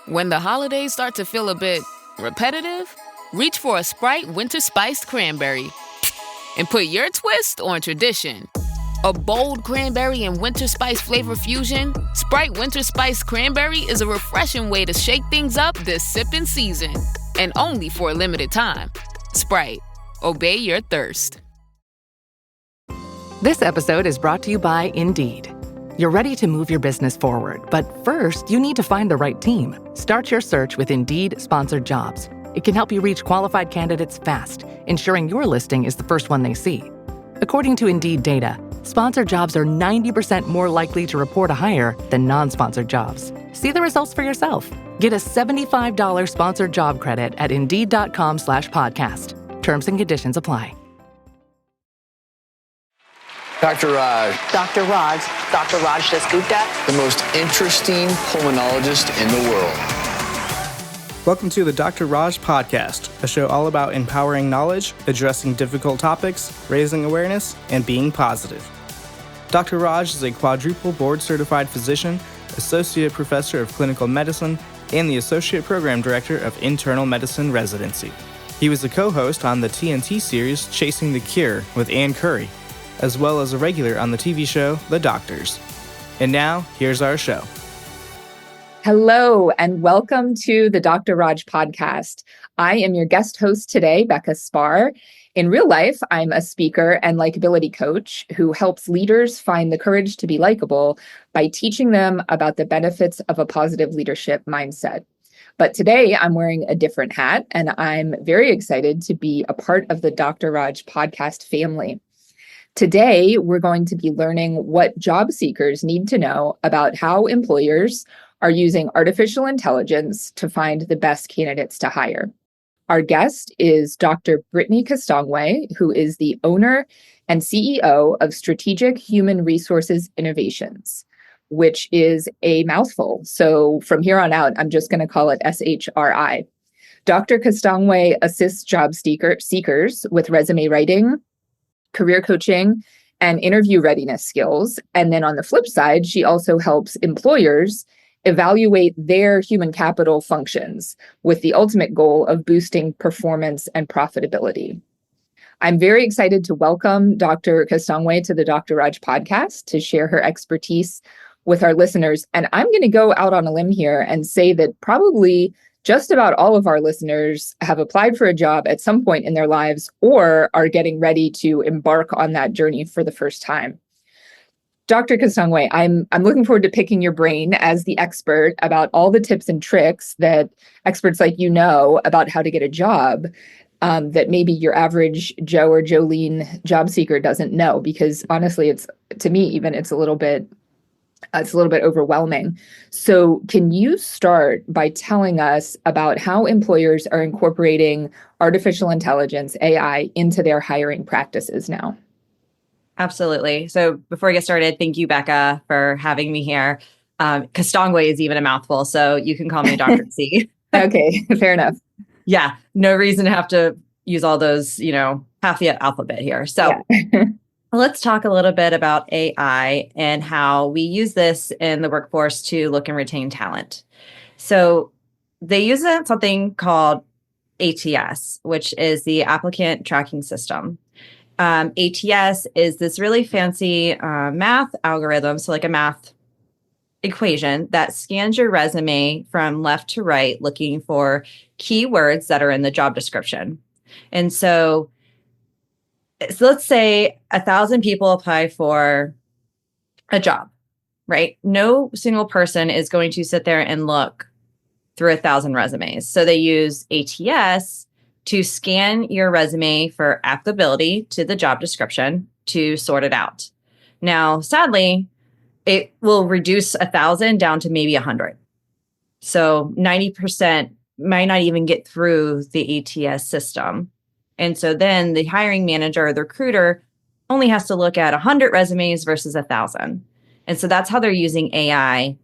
When the holidays start to feel a bit repetitive, reach for a Sprite Winter Spiced Cranberry and put your twist on tradition. A bold cranberry and winter spice flavor fusion, Sprite Winter Spiced Cranberry is a refreshing way to shake things up this sipping season. And only for a limited time. Sprite. Obey your thirst. This episode is brought to you by Indeed. You're ready to move your business forward, but first, you need to find the right team. Start your search with Indeed Sponsored Jobs. It can help you reach qualified candidates fast, ensuring your listing is the first one they see. According to Indeed data, sponsored jobs are 90% more likely to report a hire than non-sponsored jobs. See the results for yourself. Get a $75 sponsored job credit at Indeed.com/podcast. Terms and conditions apply. Dr. Raj. Dr. Raj. Dr. Raj Dasgupta. The most interesting pulmonologist in the world. Welcome to the Dr. Raj Podcast, a show all about empowering knowledge, addressing difficult topics, raising awareness, and being positive. Dr. Raj is a quadruple board-certified physician, associate professor of clinical medicine, and the associate program director of internal medicine residency. He was a co-host on the TNT series Chasing the Cure with Ann Curry, as well as a regular on the TV show The Doctors. And now, here's our show. Hello, and welcome to the Dr. Raj Podcast. I am your guest host today, Becca Spahr. In real life, I'm a speaker and likability coach who helps leaders find the courage to be likable by teaching them about the benefits of a positive leadership mindset. But today, I'm wearing a different hat, and I'm very excited to be a part of the Dr. Raj Podcast family. Today, we're going to be learning what job seekers need to know about how employers are using artificial intelligence to find the best candidates to hire. Our guest is Dr. Brittany Castonguay, who is the owner and CEO of Strategic Human Resources Innovations, which is a mouthful. So from here on out, I'm just going to call it SHRI. Dr. Castonguay assists job seekers with resume writing, career coaching, and interview readiness skills. And then on the flip side, she also helps employers evaluate their human capital functions with the ultimate goal of boosting performance and profitability. I'm very excited to welcome Dr. Castonguay to the Dr. Raj Podcast to share her expertise with our listeners. And I'm going to go out on a limb here and say that probably just about all of our listeners have applied for a job at some point in their lives or are getting ready to embark on that journey for the first time. Dr. Castonguay, I'm looking forward to picking your brain as the expert about all the tips and tricks that experts like you know about how to get a job that maybe your average Joe or Jolene job seeker doesn't know, because honestly, it's a little bit overwhelming. So can you start by telling us about how employers are incorporating artificial intelligence, AI, into their hiring practices now? Absolutely. So before we get started, thank you, Becca, for having me here. Castonguay is even a mouthful, so you can call me Dr. C. Okay, fair enough. Yeah, no reason to have to use all those, half the alphabet here. So yeah. Let's talk a little bit about AI and how we use this in the workforce to look and retain talent. So they use something called ATS, which is the Applicant Tracking System. ATS is this really fancy math algorithm, so like a math equation that scans your resume from left to right, looking for keywords that are in the job description. And so let's say 1,000 people apply for a job, right? No single person is going to sit there and look through 1,000 resumes. So they use ATS to scan your resume for applicability to the job description to sort it out. Now, sadly, it will reduce 1,000 down to maybe 100. So 90% might not even get through the ATS system. And so then the hiring manager or the recruiter only has to look at 100 resumes versus 1,000. And so that's how they're using AI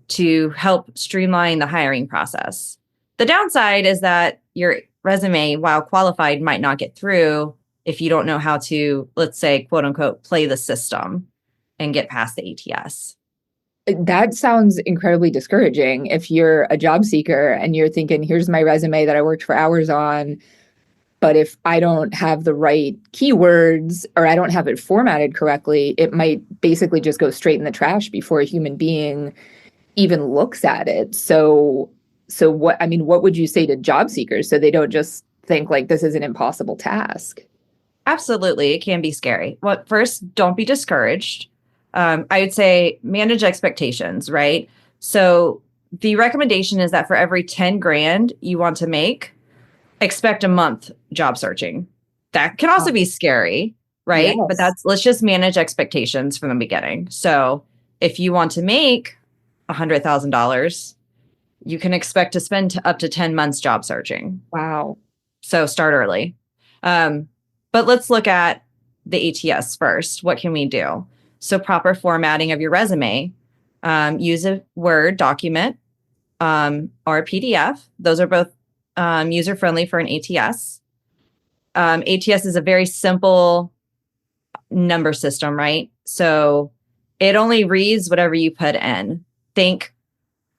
to help streamline the hiring process. The downside is that your resume, while qualified, might not get through if you don't know how to, let's say, quote unquote, play the system and get past the ATS. That sounds incredibly discouraging. If you're a job seeker and you're thinking, here's my resume that I worked for hours on, but if I don't have the right keywords or I don't have it formatted correctly, it might basically just go straight in the trash before a human being even looks at it. So what would you say to job seekers so they don't just think like this is an impossible task? Absolutely. It can be scary. Well, first, don't be discouraged. I would say manage expectations, right? So the recommendation is that for every 10 grand you want to make, expect a month job searching. That can also be scary, right? Yes. But let's just manage expectations from the beginning. So if you want to make $100,000, you can expect to spend up to 10 months job searching. Wow. So start early. But let's look at the ATS first. What can we do? So proper formatting of your resume. Use a Word document or a PDF. Those are both user-friendly for an ATS. ATS is a very simple number system, right? So it only reads whatever you put in. Think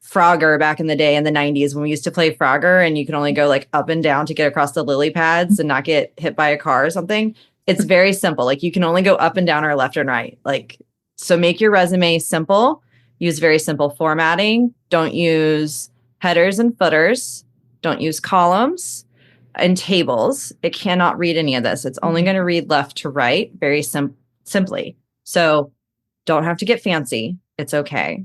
Frogger back in the day in the 90s when we used to play Frogger and you can only go like up and down to get across the lily pads and not get hit by a car or something. It's very simple. Like you can only go up and down or left and right. Like, so make your resume simple, use very simple formatting. Don't use headers and footers. Don't use columns and tables. It cannot read any of this. It's only going to read left to right, very simply. So don't have to get fancy. It's okay.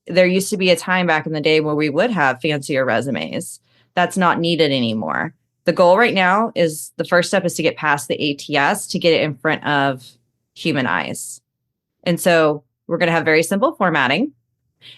There used to be a time back in the day where we would have fancier resumes. That's not needed anymore. The goal right now is the first step is to get past the ATS to get it in front of human eyes. And so we're going to have very simple formatting.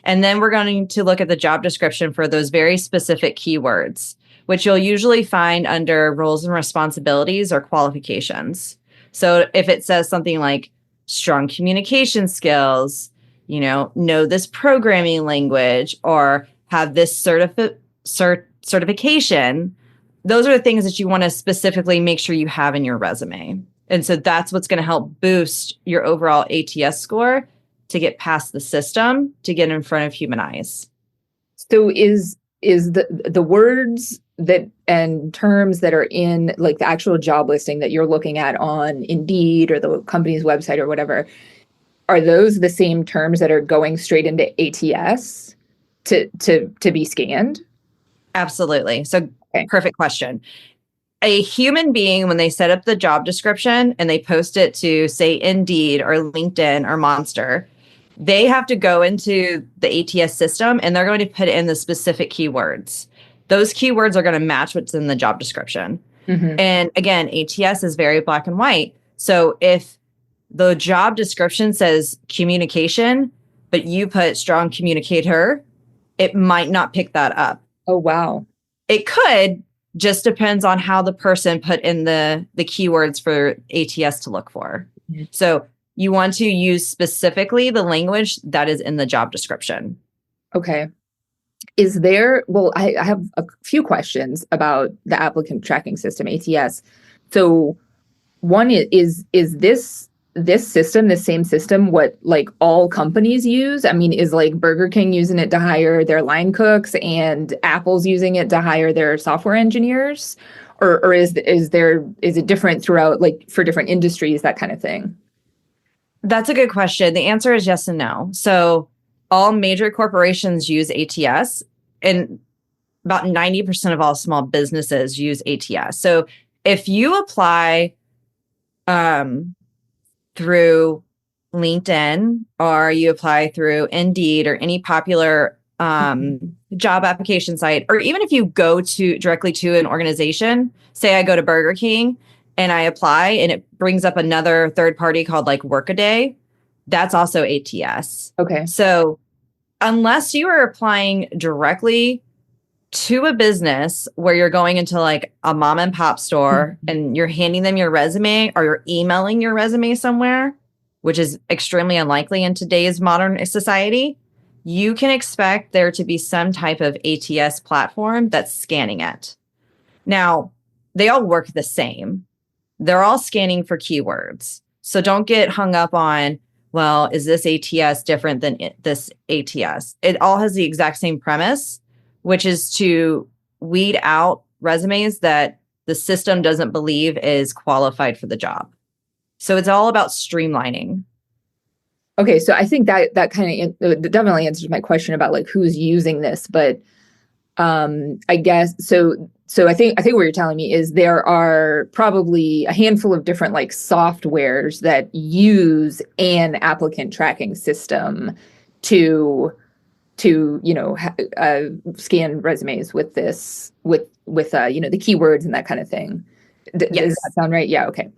And then we're going to look at the job description for those very specific keywords, which you'll usually find under roles and responsibilities or qualifications. So if it says something like strong communication skills, know this programming language or have this certification, those are the things that you want to specifically make sure you have in your resume. And so that's what's going to help boost your overall ATS score to get past the system, to get in front of human eyes. So is the words that and terms that are in like the actual job listing that you're looking at on Indeed or the company's website or whatever, are those the same terms that are going straight into ATS to be scanned? Absolutely. So Perfect question. A human being, when they set up the job description and they post it to, say, Indeed or LinkedIn or Monster, they have to go into the ATS system and they're going to put in the specific keywords. Those keywords are going to match what's in the job description. Mm-hmm. And again, ATS is very black and white. So if the job description says communication, but you put strong communicator, it might not pick that up. Oh, wow. It could, just depends on how the person put in the keywords for ATS to look for. Mm-hmm. So you want to use specifically the language that is in the job description. Okay. I have a few questions about the applicant tracking system, ATS. So one is this system, the same system, what like all companies use? I mean, is like Burger King using it to hire their line cooks and Apple's using it to hire their software engineers? Or is it different throughout, like for different industries, that kind of thing? That's a good question. The answer is yes and no. So all major corporations use ATS and about 90% of all small businesses use ATS. So if you apply through LinkedIn or you apply through Indeed or any popular job application site, or even if you go directly to an organization, say I go to Burger King and I apply and it brings up another third party called like Workaday, that's also ATS. Okay. So unless you are applying directly to a business where you're going into like a mom and pop store and you're handing them your resume or you're emailing your resume somewhere, which is extremely unlikely in today's modern society, you can expect there to be some type of ATS platform that's scanning it. Now, they all work the same. They're all scanning for keywords. So don't get hung up on, well, is this ATS different than this ATS? It all has the exact same premise, which is to weed out resumes that the system doesn't believe is qualified for the job. So it's all about streamlining. Okay, so I think that kind of definitely answers my question about like who's using this, but I guess so I think what you're telling me is there are probably a handful of different like softwares that use an applicant tracking system to scan resumes with this with the keywords and that kind of thing. Yes. Does that sound right? Yeah. Okay.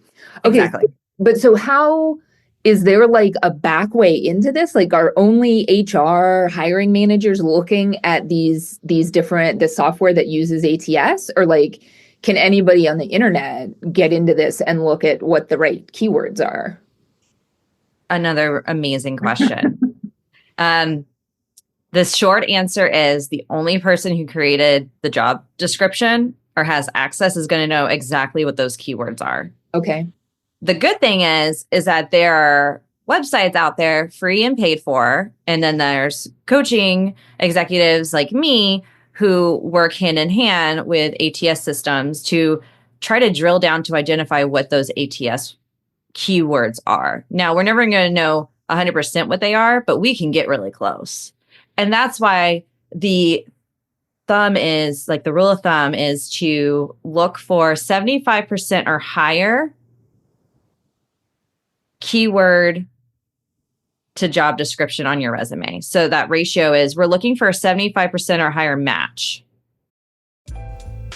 Exactly. But so how is there like a back way into this? Like, are only HR hiring managers looking at the software that uses ATS, or like, can anybody on the internet get into this and look at what the right keywords are? Another amazing question. The short answer is the only person who created the job description or has access is going to know exactly what those keywords are. Okay. The good thing is that there are websites out there free and paid for. And then there's coaching executives like me who work hand in hand with ATS systems to try to drill down to identify what those ATS keywords are. Now, we're never going to know 100% what they are, but we can get really close. And that's why the rule of thumb is to look for 75% or higher keyword to job description on your resume. So that ratio is we're looking for a 75% or higher match.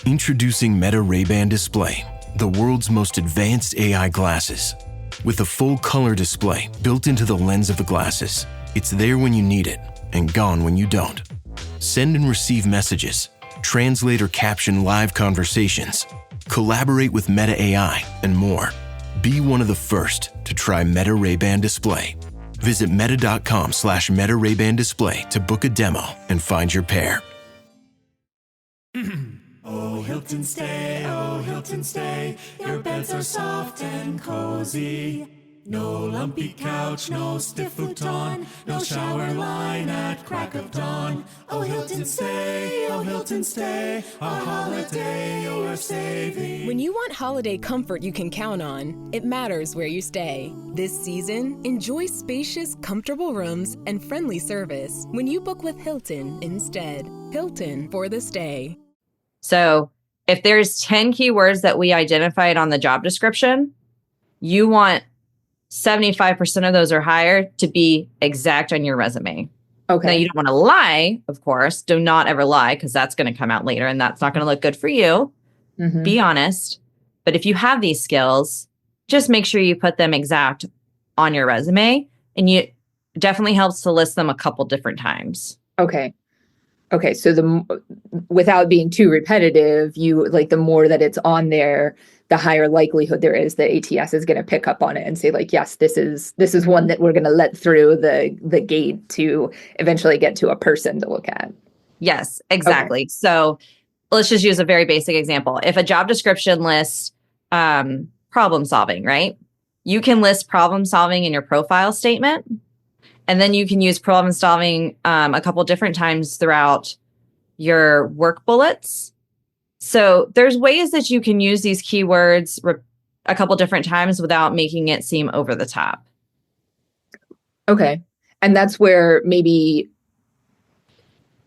Introducing Meta Ray-Ban Display, the world's most advanced AI glasses. With a full color display built into the lens of the glasses, it's there when you need it and gone when you don't. Send and receive messages, translate or caption live conversations, collaborate with Meta AI, and more. Be one of the first to try Meta Ray-Ban Display. Visit meta.com/Meta Ray-Ban Display to book a demo and find your pair. Oh, Hilton stay, oh, Hilton stay. Your beds are soft and cozy. No lumpy couch, no stiff futon, no shower line at crack of dawn. Oh, Hilton stay, a holiday you're saving. When you want holiday comfort you can count on, it matters where you stay. This season, enjoy spacious, comfortable rooms and friendly service when you book with Hilton instead. Hilton for the stay. So if there's 10 keywords that we identified on the job description, you want 75% of those or higher to be exact on your resume. Okay. Now, you don't want to lie, of course. Do not ever lie, because that's going to come out later and that's not going to look good for you. Mm-hmm. Be honest. But if you have these skills, just make sure you put them exact on your resume. And it definitely helps to list them a couple different times. Okay. So without being too repetitive, the more that it's on there, the higher likelihood there is that ATS is going to pick up on it and say like, yes, this is one that we're going to let through the gate to eventually get to a person to look at. Yes, exactly. Okay. So let's just use a very basic example. If a job description lists problem solving, right? You can list problem solving in your profile statement. And then you can use problem solving a couple different times throughout your work bullets. So there's ways that you can use these keywords a couple different times without making it seem over the top. Okay. And that's where maybe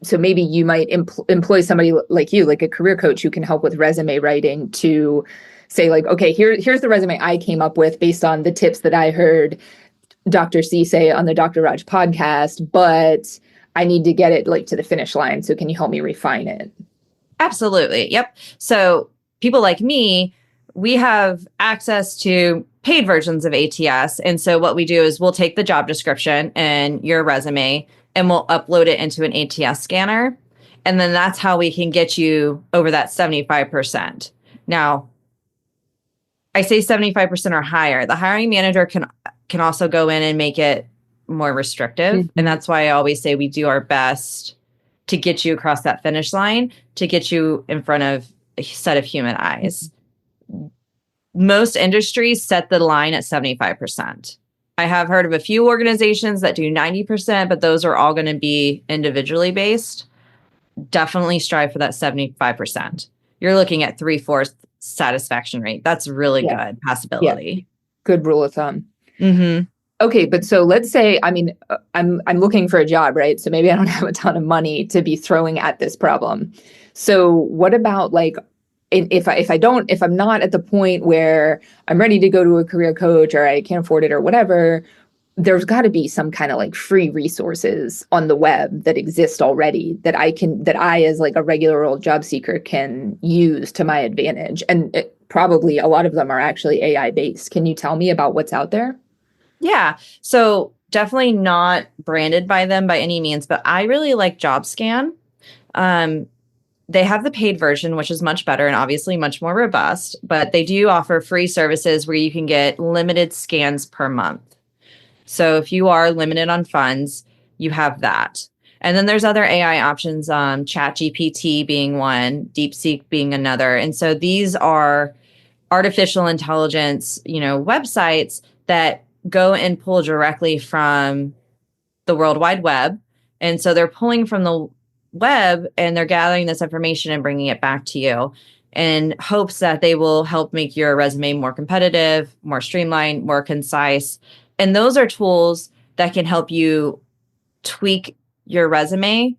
you might employ somebody like you, like a career coach who can help with resume writing to say like, okay, here's the resume I came up with based on the tips that I heard Dr. C say on the Dr. Raj podcast, but I need to get it like to the finish line. So can you help me refine it? Absolutely. Yep. So people like me, we have access to paid versions of ATS. And so what we do is we'll take the job description and your resume and we'll upload it into an ATS scanner. And then that's how we can get you over that 75%. Now, I say 75% or higher. The hiring manager can also go in and make it more restrictive. Mm-hmm. And that's why I always say we do our best to get you across that finish line, to get you in front of a set of human eyes. Most industries set the line at 75%. I have heard of a few organizations that do 90%, but those are all going to be individually based. Definitely strive for that 75%. You're looking at 3/4 satisfaction rate. That's really good passability. Yeah. Good rule of thumb. Mm-hmm. Okay, but so let's say, I mean, I'm looking for a job, right? So maybe I don't have a ton of money to be throwing at this problem. So what about like, if I'm not at the point where I'm ready to go to a career coach or I can't afford it or whatever, there's got to be some kind of like free resources on the web that exist already that I as like a regular old job seeker can use to my advantage. And probably a lot of them are actually AI based. Can you tell me about what's out there? Yeah. So definitely not branded by them by any means, but I really like JobScan. They have the paid version, which is much better and obviously much more robust, but they do offer free services where you can get limited scans per month. So if you are limited on funds, you have that. And then there's other AI options, ChatGPT being one, DeepSeek being another. And so these are artificial intelligence, websites that go and pull directly from the World Wide Web. And so they're pulling from the web and they're gathering this information and bringing it back to you in hopes that they will help make your resume more competitive, more streamlined, more concise. And those are tools that can help you tweak your resume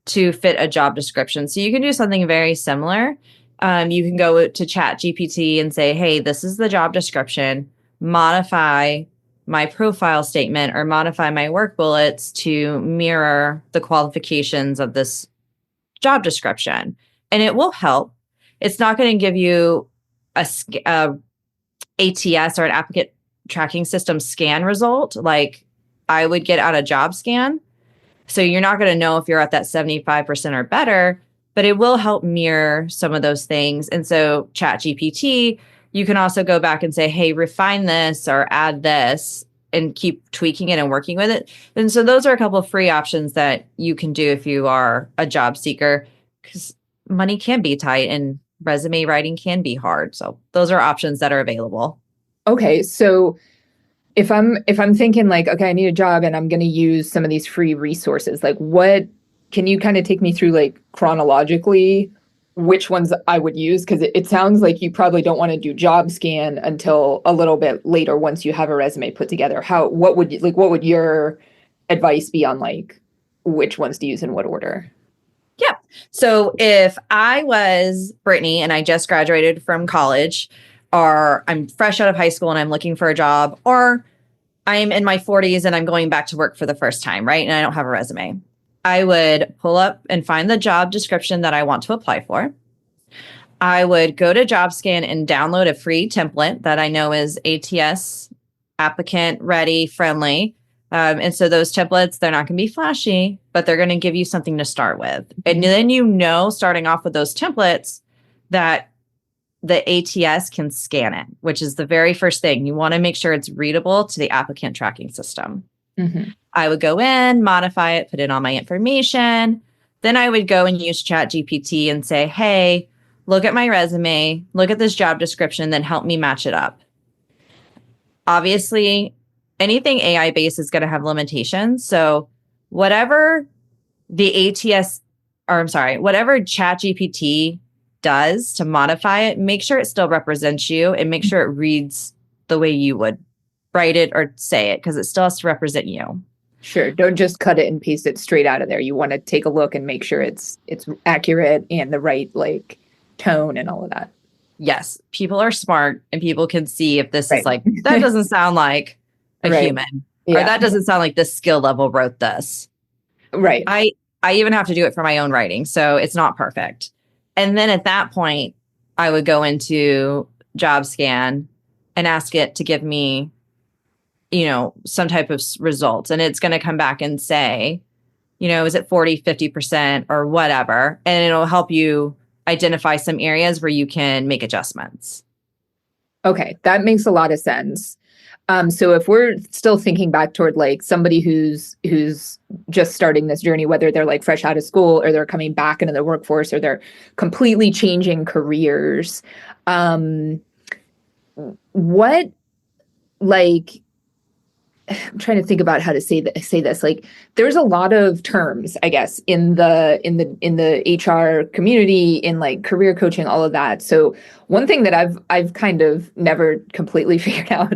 to fit a job description. So you can do something very similar. You can go to ChatGPT and say, hey, this is the job description, modify my profile statement or modify my work bullets to mirror the qualifications of this job description. And it will help. It's not going to give you a ATS or an applicant tracking system scan result like I would get out of JobScan. So you're not going to know if you're at that 75% or better, but it will help mirror some of those things. And so ChatGPT, you can also go back and say, hey, refine this or add this and keep tweaking it and working with it. And so those are a couple of free options that you can do if you are a job seeker, because money can be tight and resume writing can be hard. So those are options that are available. Okay, so if I'm thinking like, okay, I need a job and I'm going to use some of these free resources, like what can you kind of take me through like chronologically which ones I would use? Because it sounds like you probably don't want to do JobScan until a little bit later once you have a resume put together. What would your advice be on like which ones to use in what order? Yeah. So if I was Brittany and I just graduated from college, or I'm fresh out of high school and I'm looking for a job, or I'm in my 40s and I'm going back to work for the first time, right? And I don't have a resume. I would pull up and find the job description that I want to apply for. I would go to JobScan and download a free template that I know is ATS, applicant ready, friendly. And so those templates, they're not going to be flashy, but they're going to give you something to start with. And then, starting off with those templates, that the ATS can scan it, which is the very first thing. You want to make sure it's readable to the applicant tracking system. Mm-hmm. I would go in, modify it, put in all my information. Then I would go and use ChatGPT and say, hey, look at my resume, look at this job description, then help me match it up. Obviously, anything AI-based is going to have limitations. So whatever whatever ChatGPT does to modify it, make sure it still represents you and make sure it reads the way you would write it or say it, because it still has to represent you. Sure. Don't just cut it and paste it straight out of there. You want to take a look and make sure it's accurate and the right like tone and all of that. Yes. People are smart and people can see if this is like, that doesn't sound like a human, or that doesn't sound like this skill level wrote this. Right. I even have to do it for my own writing. So it's not perfect. And then at that point, I would go into JobScan and ask it to give me, some type of results. And it's going to come back and say, is it 40, 50% or whatever? And it'll help you identify some areas where you can make adjustments. Okay, that makes a lot of sense. So if we're still thinking back toward like somebody who's just starting this journey, whether they're like fresh out of school or they're coming back into the workforce or they're completely changing careers, what like I'm trying to think about how to say this. Like, there's a lot of terms, I guess, in the HR community, in like career coaching, all of that. So one thing that I've kind of never completely figured out,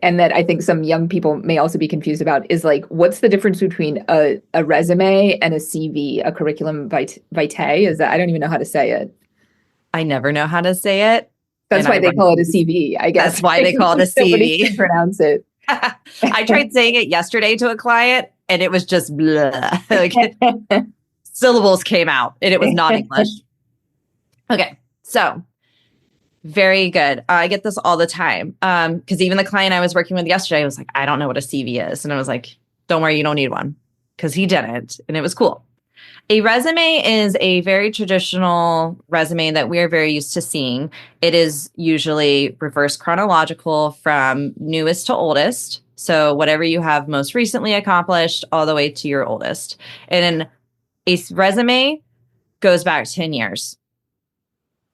and that I think some young people may also be confused about, is like, what's the difference between a resume and a CV, a curriculum vitae? Is that, I don't even know how to say it. I never know how to say it. That's why they call it a CV, I guess. That's why they call it a CV. Nobody can pronounce it. I tried saying it yesterday to a client and it was just blah. Like, syllables came out and it was not English. Okay. So very good. I get this all the time. Because even the client I was working with yesterday was like, I don't know what a CV is. And I was like, don't worry, you don't need one. Because he didn't. And it was cool. A resume is a very traditional resume that we are very used to seeing. It is usually reverse chronological from newest to oldest. So whatever you have most recently accomplished all the way to your oldest. And a resume goes back 10 years.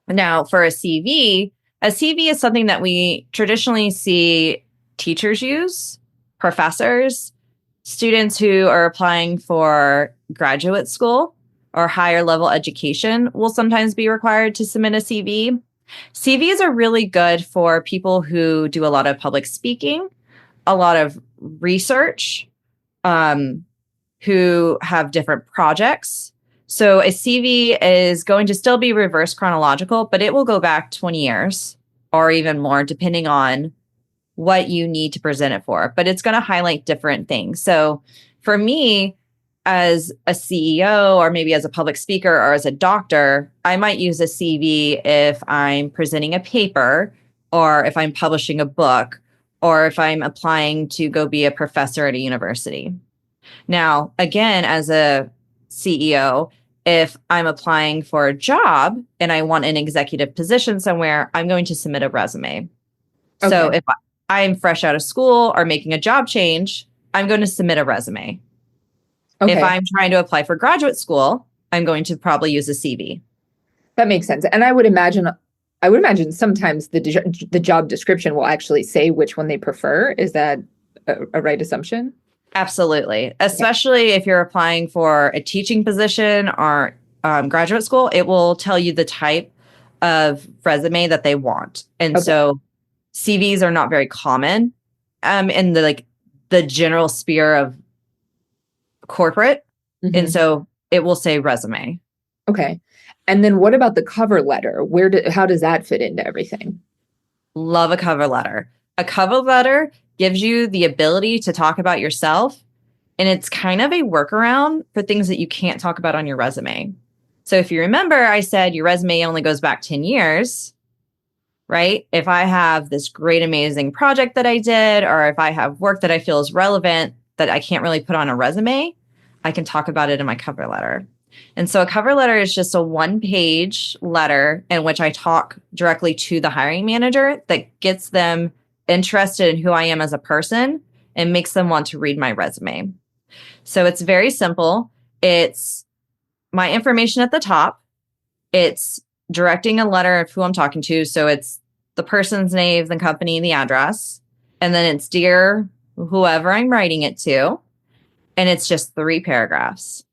Now, for a CV is something that we traditionally see teachers use, professors, students who are applying for graduate school or higher level education will sometimes be required to submit a CV. CVs are really good for people who do a lot of public speaking, a lot of research, who have different projects. So a CV is going to still be reverse chronological, but it will go back 20 years or even more, depending on what you need to present it for. But it's going to highlight different things. So for me, as a CEO or maybe as a public speaker or as a doctor, I might use a CV if I'm presenting a paper or if I'm publishing a book or if I'm applying to go be a professor at a university. Now, again, as a CEO, if I'm applying for a job and I want an executive position somewhere, I'm going to submit a resume. Okay. So if I'm fresh out of school or making a job change, I'm going to submit a resume. Okay. If I'm trying to apply for graduate school, I'm going to probably use a CV. That makes sense. And I would imagine sometimes the job description will actually say which one they prefer. Is that a right assumption? Absolutely. Especially if you're applying for a teaching position or graduate school, it will tell you the type of resume that they want. And so CVs are not very common in the general sphere of corporate. Mm-hmm. And so it will say resume. Okay. And then what about the cover letter? How does that fit into everything? Love a cover letter. A cover letter gives you the ability to talk about yourself. And it's kind of a workaround for things that you can't talk about on your resume. So if you remember, I said your resume only goes back 10 years. Right? If I have this great, amazing project that I did, or if I have work that I feel is relevant that I can't really put on a resume, I can talk about it in my cover letter. And so a cover letter is just a one-page letter in which I talk directly to the hiring manager that gets them interested in who I am as a person and makes them want to read my resume. So it's very simple. It's my information at the top. It's directing a letter of who I'm talking to. So it's the person's name, the company, the address. And then it's dear whoever I'm writing it to. And it's just 3 paragraphs.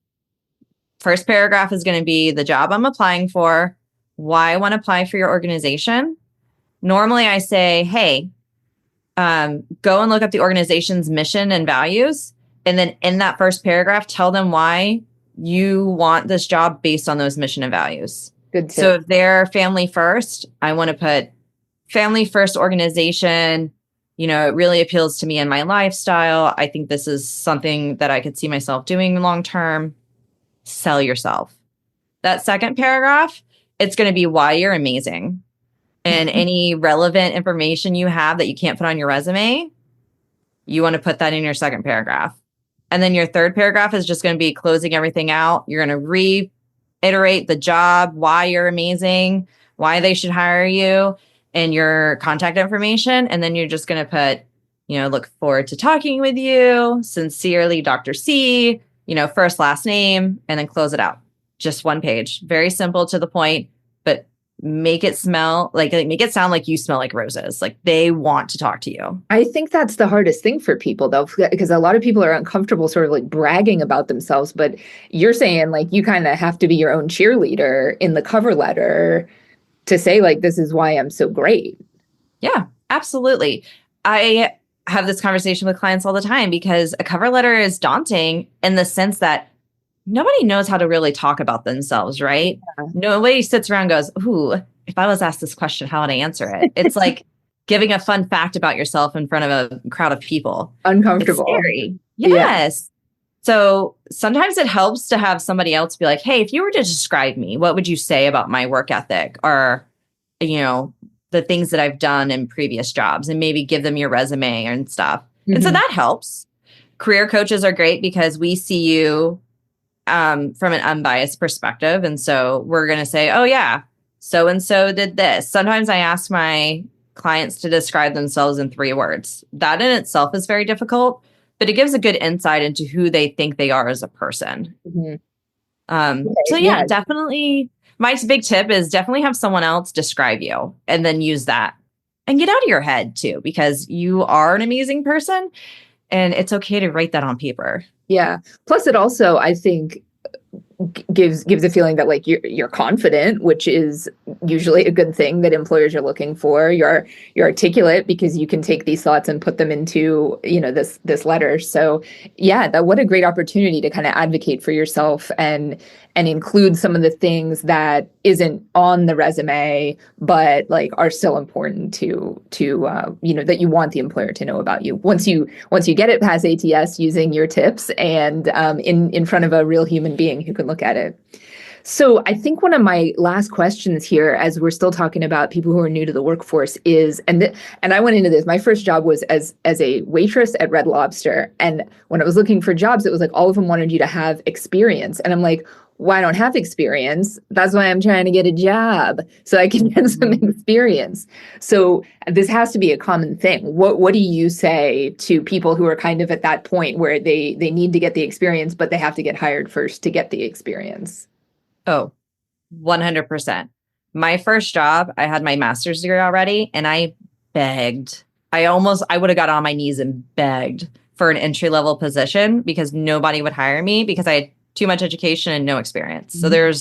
First paragraph is going to be the job I'm applying for, why I want to apply for your organization. Normally I say, hey, go and look up the organization's mission and values. And then in that first paragraph, tell them why you want this job based on those mission and values. Good tip. So if they're family first, I want to put family first organization. You know, it really appeals to me and my lifestyle. I think this is something that I could see myself doing long term. Sell yourself. That second paragraph, it's going to be why you're amazing. And any relevant information you have that you can't put on your resume, you want to put that in your second paragraph. And then your third paragraph is just going to be closing everything out. You're going to reiterate the job, why you're amazing, why they should hire you, and your contact information. And then you're just going to put, look forward to talking with you. Sincerely, Dr. C, first, last name, and then close it out. Just one page. Very simple, to the point, but make it smell like make it sound like you smell like roses. Like they want to talk to you. I think that's the hardest thing for people though, because a lot of people are uncomfortable sort of like bragging about themselves, but you're saying like you kind of have to be your own cheerleader in the cover letter to say like, this is why I'm so great. Yeah, absolutely. I have this conversation with clients all the time because a cover letter is daunting in the sense that nobody knows how to really talk about themselves, right? Yeah. Nobody sits around and goes, ooh, if I was asked this question, how would I answer it? It's like giving a fun fact about yourself in front of a crowd of people. Uncomfortable. It's scary. Yes. Yeah. So sometimes it helps to have somebody else be like, hey, if you were to describe me, what would you say about my work ethic or, the things that I've done in previous jobs, and maybe give them your resume and stuff. Mm-hmm. And so that helps. Career coaches are great because we see you from an unbiased perspective. And so we're going to say, oh yeah, so-and-so did this. Sometimes I ask my clients to describe themselves in 3 words. That in itself is very difficult, but it gives a good insight into who they think they are as a person. Mm-hmm. So yeah, definitely. My big tip is definitely have someone else describe you and then use that and get out of your head too, because you are an amazing person and it's okay to write that on paper. Yeah. Plus it also, I think, gives a feeling that like you're confident, which is usually a good thing that employers are looking for. You're articulate because you can take these thoughts and put them into, this letter. So yeah, what a great opportunity to kind of advocate for yourself and include some of the things that isn't on the resume, but like are still important to that you want the employer to know about you. Once you get it past ATS using your tips and in front of a real human being who can look at it. So I think one of my last questions here, as we're still talking about people who are new to the workforce, is, and I went into this, my first job was as a waitress at Red Lobster. And when I was looking for jobs, it was like all of them wanted you to have experience. And I'm like, well, I don't have experience. That's why I'm trying to get a job so I can get some experience. So this has to be a common thing. What do you say to people who are kind of at that point where they need to get the experience, but they have to get hired first to get the experience? Oh, 100%. My first job, I had my master's degree already and I begged. I would have got on my knees and begged for an entry-level position because nobody would hire me because I had too much education and no experience. Mm-hmm.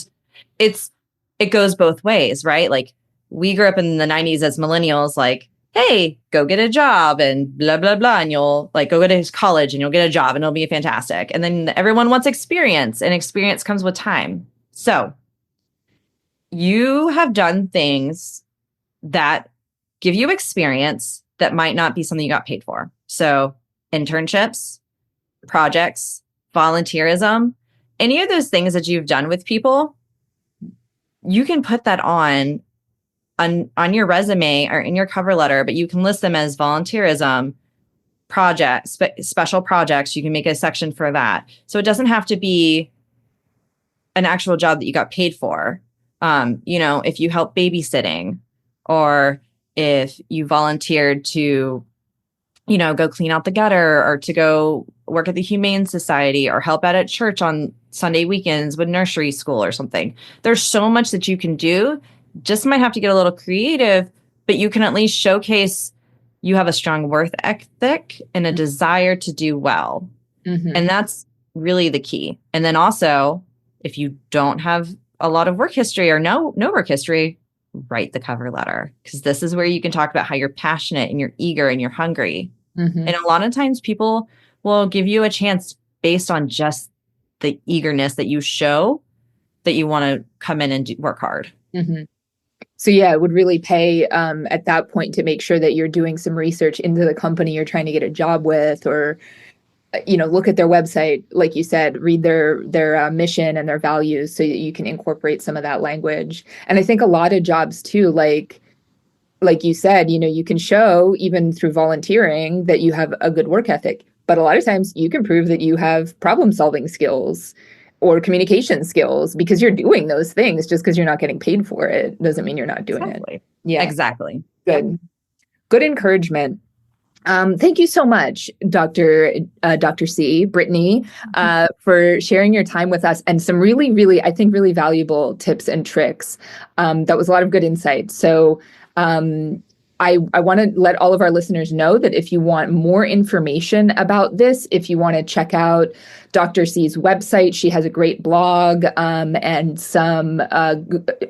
So it goes both ways, right? Like we grew up in the 90s as millennials, like, hey, go get a job and blah, blah, blah. And you'll like go to college and you'll get a job and it'll be fantastic. And then everyone wants experience and experience comes with time. So you have done things that give you experience that might not be something you got paid for. So internships, projects, volunteerism, any of those things that you've done with people, you can put that on your resume or in your cover letter, but you can list them as volunteerism, projects, special projects. You can make a section for that. So it doesn't have to be an actual job that you got paid for. If you help babysitting or if you volunteered to, go clean out the gutter or to go work at the Humane Society or help out at church on Sunday weekends with nursery school or something. There's so much that you can do. Just might have to get a little creative, but you can at least showcase you have a strong work ethic and a desire to do well. Mm-hmm. And that's really the key. And then also, if you don't have a lot of work history or no work history, write the cover letter, because this is where you can talk about how you're passionate and you're eager and you're hungry. Mm-hmm. And a lot of times people will give you a chance based on just the eagerness that you show that you want to come in and work hard. Mm-hmm. So yeah, it would really pay at that point to make sure that you're doing some research into the company you're trying to get a job with, or look at their website, like you said, read their mission and their values so that you can incorporate some of that language. And I think a lot of jobs too, like you said, you can show even through volunteering that you have a good work ethic, but a lot of times you can prove that you have problem solving skills or communication skills because you're doing those things. Just because you're not getting paid for it doesn't mean you're not doing it. Yeah, exactly. Good encouragement. Thank you so much, Dr. C, Brittany, for sharing your time with us and some really, really, I think, really valuable tips and tricks. That was a lot of good insight. So I want to let all of our listeners know that if you want more information about this, if you want to check out Dr. C's website, she has a great blog and some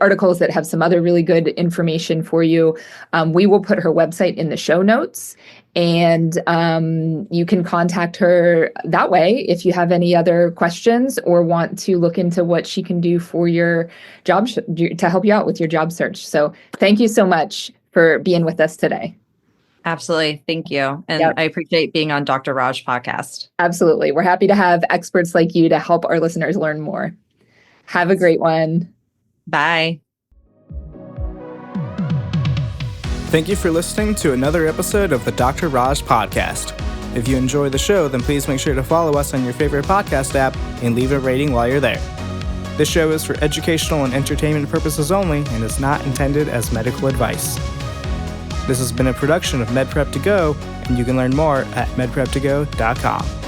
articles that have some other really good information for you. We will put her website in the show notes. And you can contact her that way if you have any other questions or want to look into what she can do for your job, to help you out with your job search. So thank you so much for being with us today. Absolutely. Thank you. And I appreciate being on Dr. Raj podcast. Absolutely. We're happy to have experts like you to help our listeners learn more. Have a great one. Bye. Thank you for listening to another episode of the Dr. Raj podcast. If you enjoy the show, then please make sure to follow us on your favorite podcast app and leave a rating while you're there. This show is for educational and entertainment purposes only and is not intended as medical advice. This has been a production of MedPrep2Go, and you can learn more at medprep2go.com.